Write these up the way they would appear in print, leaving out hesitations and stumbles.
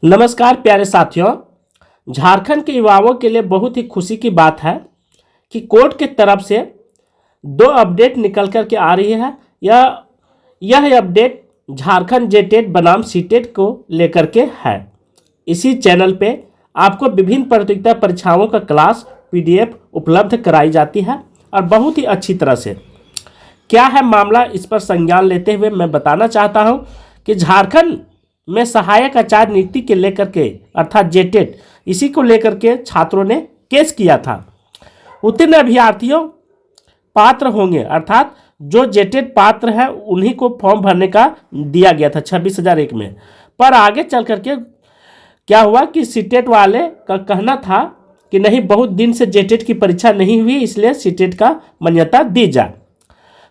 नमस्कार प्यारे साथियों। झारखंड के युवाओं के लिए बहुत ही खुशी की बात है कि कोर्ट की तरफ से दो अपडेट निकल कर के आ रही है। यह अपडेट झारखंड जेटेट बनाम सीटेट को लेकर के है। इसी चैनल पे आपको विभिन्न प्रतियोगिता परीक्षाओं का क्लास पीडीएफ उपलब्ध कराई जाती है और बहुत ही अच्छी तरह से। क्या है मामला, इस पर संज्ञान लेते हुए मैं बताना चाहता हूं कि झारखंड में सहायक आचार्य नियुक्ति के लेकर के अर्थात जेटेट, इसी को लेकर के छात्रों ने केस किया था। उत्तीर्ण अभ्यर्थियों पात्र होंगे, अर्थात जो जेटेट पात्र है उन्हीं को फॉर्म भरने का दिया गया था 26,001 में। पर आगे चल करके क्या हुआ कि सीटेट वाले का कहना था कि नहीं, बहुत दिन से जेटेट की परीक्षा नहीं हुई, इसलिए सीटेट का मान्यता दी जाए।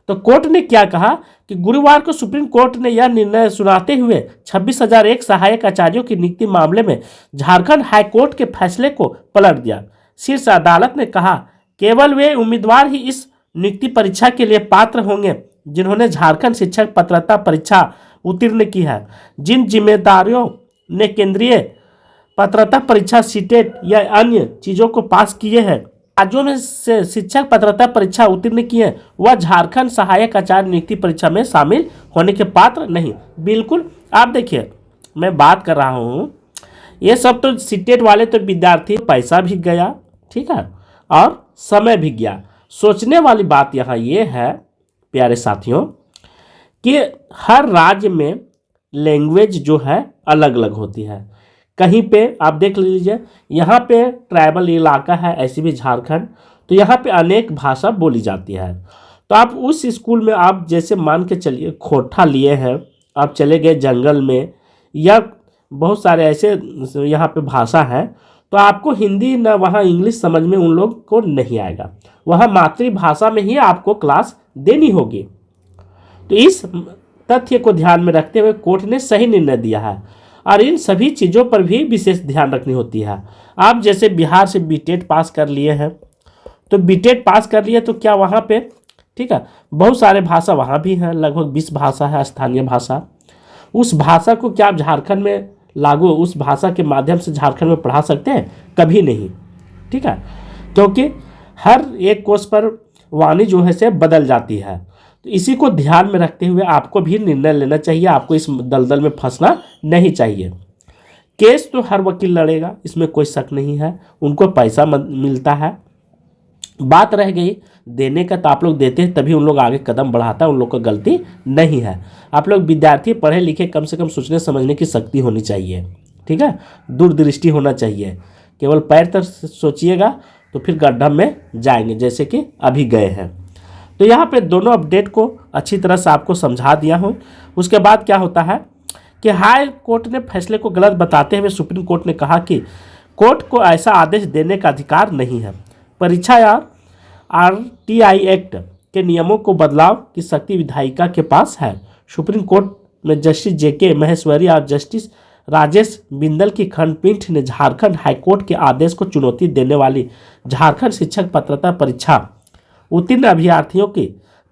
तो कोर्ट ने क्या कहा कि गुरुवार को सुप्रीम कोर्ट ने यह निर्णय सुनाते हुए 26,001 सहायक आचार्यों की नियुक्ति मामले में झारखंड हाईकोर्ट के फैसले को पलट दिया। शीर्ष अदालत ने कहा केवल वे उम्मीदवार ही इस नियुक्ति परीक्षा के लिए पात्र होंगे जिन्होंने झारखंड शिक्षक पात्रता परीक्षा उत्तीर्ण की है। जिन जिम्मेदारियों ने केंद्रीय पात्रता परीक्षा सीटेट या अन्य चीज़ों को पास किए हैं, राज्यों में से शिक्षक पात्रता परीक्षा उत्तीर्ण किए, वह झारखंड सहायक आचार्य नियुक्ति परीक्षा में शामिल होने के पात्र नहीं। बिल्कुल, आप देखिए मैं बात कर रहा हूँ, ये सब तो सीटेट वाले तो विद्यार्थी, पैसा भी गया, ठीक है, और समय भी गया। सोचने वाली बात यहाँ ये है प्यारे साथियों कि हर राज्य में लैंग्वेज जो है अलग अलग होती है। कहीं पे आप देख लीजिए, यहाँ पे ट्राइबल इलाका है, ऐसे भी झारखंड, तो यहाँ पे अनेक भाषा बोली जाती है। तो आप उस स्कूल में आप जैसे मान के चलिए खोटा लिए हैं, आप चले गए जंगल में, या बहुत सारे ऐसे यहाँ पे भाषा है, तो आपको हिंदी न वहाँ इंग्लिश समझ में उन लोग को नहीं आएगा। वहाँ मातृभाषा में ही आपको क्लास देनी होगी। तो इस तथ्य को ध्यान में रखते हुए कोर्ट ने सही निर्णय दिया है और इन सभी चीज़ों पर भी विशेष ध्यान रखनी होती है। आप जैसे बिहार से बीटेट पास कर लिए हैं, तो बीटेट पास कर लिए तो क्या वहाँ पे, ठीक है, बहुत सारे भाषा वहाँ भी हैं, लगभग 20 भाषा है स्थानीय भाषा। उस भाषा को क्या आप झारखंड में लागू उस भाषा के माध्यम से झारखंड में पढ़ा सकते हैं? कभी नहीं, ठीक है, क्योंकि हर एक कोर्स पर वाणी जो है से बदल जाती है। तो इसी को ध्यान में रखते हुए आपको भी निर्णय लेना चाहिए, आपको इस दलदल में फंसना नहीं चाहिए। केस तो हर वकील लड़ेगा, इसमें कोई शक नहीं है, उनको पैसा मिलता है। बात रह गई देने का, तो आप लोग देते हैं तभी उन लोग आगे कदम बढ़ाता है, उन लोग का गलती नहीं है। आप लोग विद्यार्थी पढ़े लिखे, कम से कम सोचने समझने की शक्ति होनी चाहिए, ठीक है, दूरदृष्टि होना चाहिए। केवल पैर तक सोचिएगा तो फिर गड्ढा में जाएंगे, जैसे कि अभी गए हैं। तो यहाँ पे दोनों अपडेट को अच्छी तरह से आपको समझा दिया हूँ। उसके बाद क्या होता है कि हाई कोर्ट ने फैसले को गलत बताते हुए सुप्रीम कोर्ट ने कहा कि कोर्ट को ऐसा आदेश देने का अधिकार नहीं है। परीक्षा या आरटीआई एक्ट के नियमों को बदलाव की शक्ति विधायिका के पास है। सुप्रीम कोर्ट में जस्टिस जेके महेश्वरी और जस्टिस राजेश बिंदल की खंडपीठ ने झारखंड हाईकोर्ट के आदेश को चुनौती देने वाली झारखंड शिक्षक पात्रता परीक्षा उत्तीर्ण अभ्यर्थियों की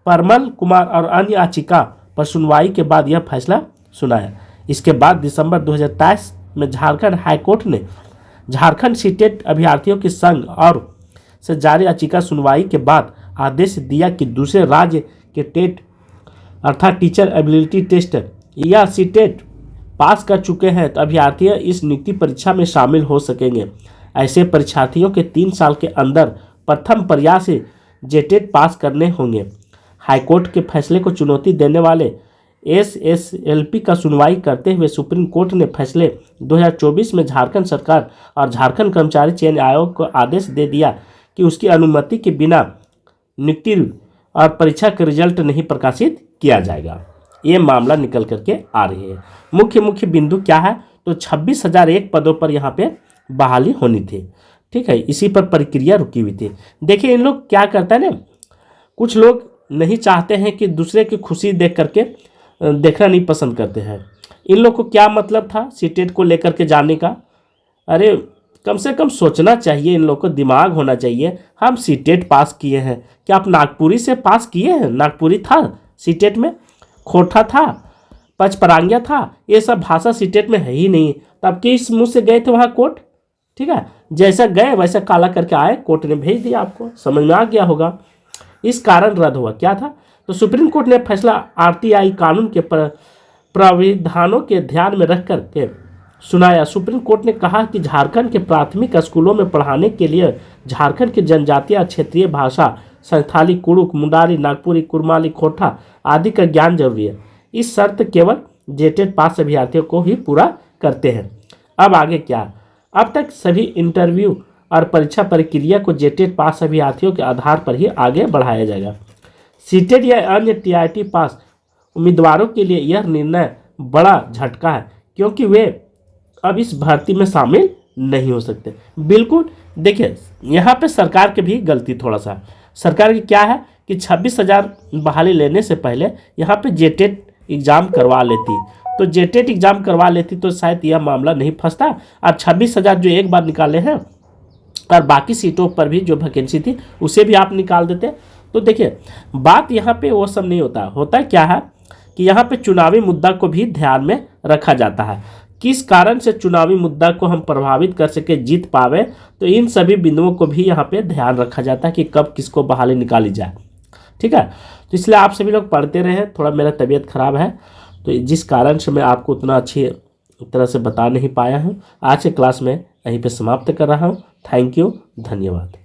परमल कुमार और अन्य याचिका पर सुनवाई के बाद यह फैसला सुनाया। इसके बाद दिसंबर 2023 में झारखंड हाईकोर्ट ने झारखंड सीटेट अभ्यर्थियों के संघ और से जारी याचिका सुनवाई के बाद आदेश दिया कि दूसरे राज्य के टेट अर्थात टीचर एबिलिटी टेस्ट या सीटेट पास कर चुके हैं तो अभ्यर्थी इस नियुक्ति परीक्षा में शामिल हो सकेंगे। ऐसे परीक्षार्थियों के 3 साल के अंदर प्रथम प्रयास से जेटेट पास करने होंगे। हाईकोर्ट के फैसले को चुनौती देने वाले एसएसएलपी का सुनवाई करते हुए सुप्रीम कोर्ट ने फैसले 2024 में झारखंड सरकार और झारखंड कर्मचारी चयन आयोग को आदेश दे दिया कि उसकी अनुमति के बिना नियुक्ति और परीक्षा का रिजल्ट नहीं प्रकाशित किया जाएगा। ये मामला निकल करके आ रही है। मुख्य बिंदु क्या है, तो 26,001 पदों पर यहाँ पे बहाली होनी थी, ठीक है, इसी पर प्रक्रिया रुकी हुई थी। देखिए इन लोग क्या करता है ना, कुछ लोग नहीं चाहते हैं कि दूसरे की खुशी देख करके देखना नहीं पसंद करते हैं। इन लोग को क्या मतलब था सीटेट को लेकर के जाने का? अरे कम से कम सोचना चाहिए, इन लोग को दिमाग होना चाहिए। हम सीटेट पास किए हैं, क्या आप नागपुरी से पास किए हैं? नागपुरी था सीटेट में, खोटा था, पचपरांगिया था, ये सब भाषा सीटेट में है ही नहीं। तब किस मुंह से गए थे वहाँ कोर्ट? ठीक है, जैसा गए वैसा काला करके आए, कोर्ट ने भेज दिया, आपको समझ में आ गया होगा। इस कारण रद्द हुआ। क्या था? तो सुप्रीम कोर्ट ने फैसला आरटीआई कानून के प्राविधानों के ध्यान में रख करके सुनाया। सुप्रीम कोर्ट ने कहा कि झारखंड के प्राथमिक स्कूलों में पढ़ाने के लिए झारखंड की जनजातीय क्षेत्रीय भाषा संथाली, कुड़ुक, मुंडारी, नागपुरी, कुरमाली, खोटा आदि का ज्ञान जरूरी है। इस शर्त केवल जेटेट पास अभ्यर्थियों को ही पूरा करते हैं। अब आगे क्या? अब तक सभी इंटरव्यू और परीक्षा प्रक्रिया को जेटेट पास अभ्यर्थियों के आधार पर ही आगे बढ़ाया जाएगा। सीटेट या अन्य टीआईटी पास उम्मीदवारों के लिए यह निर्णय बड़ा झटका है, क्योंकि वे अब इस भर्ती में शामिल नहीं हो सकते। बिल्कुल, देखिए यहाँ पे सरकार की भी गलती थोड़ा सा। सरकार की क्या है कि 26,000 बहाली लेने से पहले यहाँ पे जेटेट एग्ज़ाम करवा लेती, तो जेटेट एग्ज़ाम करवा लेती तो शायद यह मामला नहीं फंसता। और 26,000 जो एक बार निकाले हैं और बाकी सीटों पर भी जो वैकेंसी थी उसे भी आप निकाल देते। तो देखिए बात यहाँ पे वो सब नहीं होता। होता क्या है कि यहाँ पे चुनावी मुद्दा को भी ध्यान में रखा जाता है। किस कारण से चुनावी मुद्दा को हम प्रभावित कर सके, जीत पावे, तो इन सभी बिंदुओं को भी यहाँ पे ध्यान रखा जाता है कि कब किसको बहाली निकाली जाए। ठीक है, तो इसलिए आप सभी लोग पढ़ते रहे। थोड़ा मेरा तबीयत खराब है तो जिस कारण से मैं आपको उतना अच्छी तरह से बता नहीं पाया हूँ। आज के क्लास में यहीं पे समाप्त कर रहा हूँ। थैंक यू, धन्यवाद।